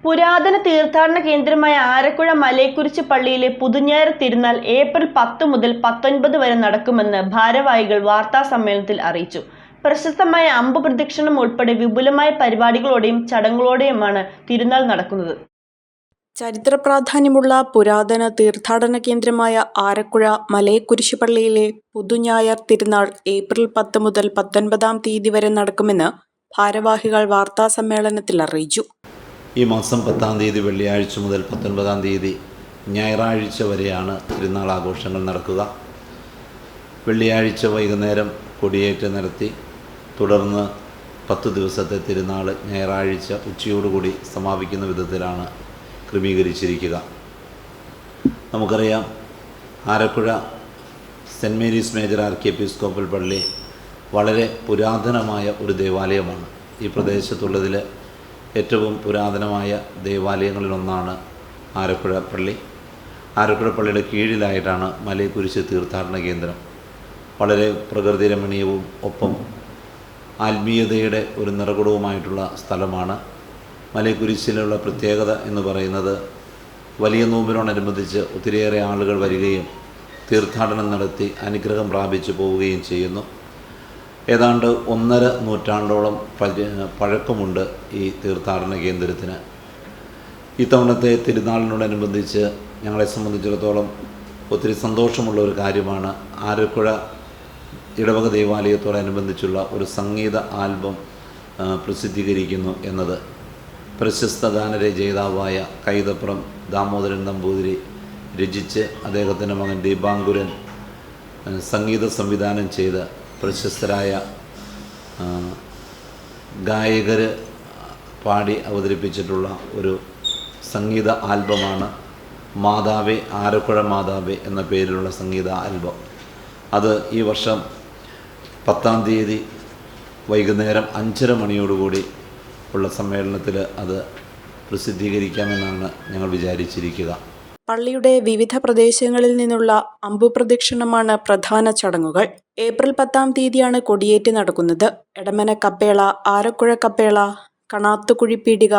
പുരാതന തീർത്ഥാടന കേന്ദ്രമായ ആരക്കുഴ മലയെക്കുറിച്ച് പള്ളിയിലെ പുതുഞായർ തിരുനാൾ ഏപ്രിൽ 10 മുതൽ 19 വരെ നടക്കുമെന്ന് ഭാരവാഹികൾ വാർത്താസമ്മേളനത്തിൽ അറിയിച്ചു. പ്രശസ്തമായ അമ്പ് പ്രദക്ഷിണം ഉൾപ്പെടെ വിപുലമായ പരിപാടികളോടെയും ചടങ്ങുകളോടെയുമാണ് തിരുനാൾ നടക്കുന്നത്. ചരിത്ര പ്രാധാന്യമുള്ള പുരാതന തീർത്ഥാടന കേന്ദ്രമായ ആരക്കുഴ മലയെക്കുരിശ് പള്ളിയിലെ പുതുഞായർ തിരുനാൾ ഏപ്രിൽ 10 മുതൽ 19 തീയതി വരെ നടക്കുമെന്ന് ഭാരവാഹികൾ വാർത്താസമ്മേളനത്തിൽ അറിയിച്ചു. ഈ മാസം 10 തീയതി വെള്ളിയാഴ്ച മുതൽ 19 തീയതി ഞായറാഴ്ച വരെയാണ് തിരുനാൾ ആഘോഷങ്ങൾ നടക്കുക. വെള്ളിയാഴ്ച വൈകുന്നേരം കൊടിയേറ്റ് നടത്തി തുടർന്ന് 10 ദിവസത്തെ തിരുനാൾ ഞായറാഴ്ച ഉച്ചയോടുകൂടി സമാപിക്കുന്ന വിധത്തിലാണ് ക്രമീകരിച്ചിരിക്കുക. നമുക്കറിയാം, Arakkuzha Saint Mary's major archiepiscopal പള്ളി വളരെ പുരാതനമായ ഒരു ദേവാലയമാണ്. ഈ പ്രദേശത്തുള്ളതിൽ ഏറ്റവും പുരാതനമായ ദേവാലയങ്ങളിലൊന്നാണ് ആരക്കുഴ പള്ളി. ആരക്കുഴ പള്ളിയുടെ കീഴിലായിട്ടാണ് മലയെക്കുരിശ് തീർത്ഥാടന കേന്ദ്രം. വളരെ പ്രകൃതി രമണീയവും ഒപ്പം ആത്മീയതയുടെ ഒരു നിറകുടവുമായിട്ടുള്ള സ്ഥലമാണ്. മലയെക്കുരിശിലുള്ള പ്രത്യേകത എന്ന് പറയുന്നത് വലിയ നോമ്പിനോടനുബന്ധിച്ച് ഒത്തിരിയേറെ ആളുകൾ വരികയും തീർത്ഥാടനം നടത്തി അനുഗ്രഹം പ്രാപിച്ചു പോവുകയും ചെയ്യുന്നു. ഏതാണ്ട് 1.5 നൂറ്റാണ്ടോളം പഴക്കമുണ്ട് ഈ തീർത്ഥാടന കേന്ദ്രത്തിന്. ഇത്തവണത്തെ തിരുനാളിനോടനുബന്ധിച്ച് ഞങ്ങളെ സംബന്ധിച്ചിടത്തോളം ഒത്തിരി സന്തോഷമുള്ള ഒരു കാര്യമാണ് ആരക്കുഴ ഇടവക ദേവാലയത്തോടനുബന്ധിച്ചുള്ള ഒരു സംഗീത ആൽബം പ്രസിദ്ധീകരിക്കുന്നു എന്നത്. പ്രശസ്ത ഗാനരചയിതാവായ കൈതപ്രം ദാമോദരൻ നമ്പൂതിരി രചിച്ച് അദ്ദേഹത്തിൻ്റെ മകൻ ദീപാങ്കുരൻ സംഗീത സംവിധാനം ചെയ്ത് പ്രശസ്തരായ ഗായകർ പാടി അവതരിപ്പിച്ചിട്ടുള്ള ഒരു സംഗീത ആൽബമാണ് മാതാവേ ആരക്കുഴ മാതാവേ എന്ന പേരിലുള്ള സംഗീത ആൽബം. അത് ഈ വർഷം 10 തീയതി വൈകുന്നേരം 5:30 മണിയോടുകൂടി ഉള്ള സമ്മേളനത്തിൽ അത് പ്രസിദ്ധീകരിക്കാമെന്നാണ് ഞങ്ങൾ വിചാരിച്ചിരിക്കുക. പള്ളിയുടെ വിവിധ പ്രദേശങ്ങളിൽ നിന്നുള്ള അമ്പുപ്രദക്ഷിണമാണ് പ്രധാന ചടങ്ങുകൾ. ഏപ്രിൽ 10 തീയതിയാണ് കൊടിയേറ്റ് നടക്കുന്നത്. എടമന കപ്പേള, ആരക്കുഴ കപ്പേള, കണാത്തുകുഴിപ്പീടിക,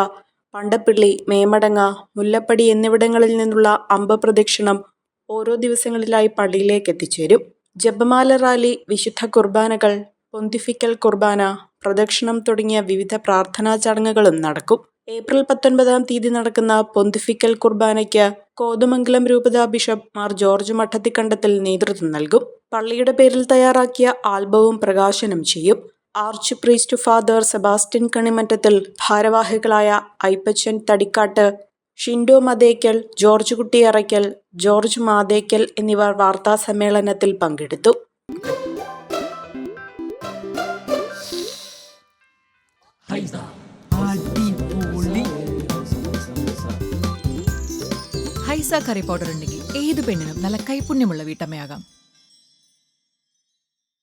പണ്ടപ്പിള്ളി, മേമടങ്ങ, മുല്ലപ്പടി എന്നിവിടങ്ങളിൽ നിന്നുള്ള അമ്പ് പ്രദക്ഷിണം ഓരോ ദിവസങ്ങളിലായി പള്ളിയിലേക്ക് എത്തിച്ചേരും. ജപമാല റാലി, വിശുദ്ധ കുർബാനകൾ, പൊന്തിഫിക്കൽ കുർബാന, പ്രദക്ഷിണം തുടങ്ങിയ വിവിധ പ്രാർത്ഥനാ ചടങ്ങുകളും നടക്കും. ഏപ്രിൽ 19 തീയതി നടക്കുന്ന പൊന്തിഫിക്കൽ കുർബാനയ്ക്ക് കോതമംഗലം രൂപതാ ബിഷപ്പ് മാർ ജോർജ് മഠത്തിക്കണ്ടത്തിൽ നേതൃത്വം നൽകും. പള്ളിയുടെ പേരിൽ തയ്യാറാക്കിയ ആൽബവും പ്രകാശനം ചെയ്യും. ആർച്ച് പ്രീസ്റ്റ് ഫാദർ സെബാസ്റ്റ്യൻ കണിമറ്റത്തിൽ, ഭാരവാഹികളായ ഐപ്പച്ചൻ തടിക്കാട്ട്, ഷിൻഡോ മതേക്കൽ, ജോർജ് കുട്ടി അറയ്ക്കൽ, ജോർജ് മാതേക്കൽ എന്നിവർ വാർത്താസമ്മേളനത്തിൽ പങ്കെടുത്തു. ഹൈസ കറി പൗഡർ ഉണ്ടെങ്കിൽ ഏത് പെണ്ണിനും നല്ല കൈപുണ്യമുള്ള വീട്ടമ്മയാകാം.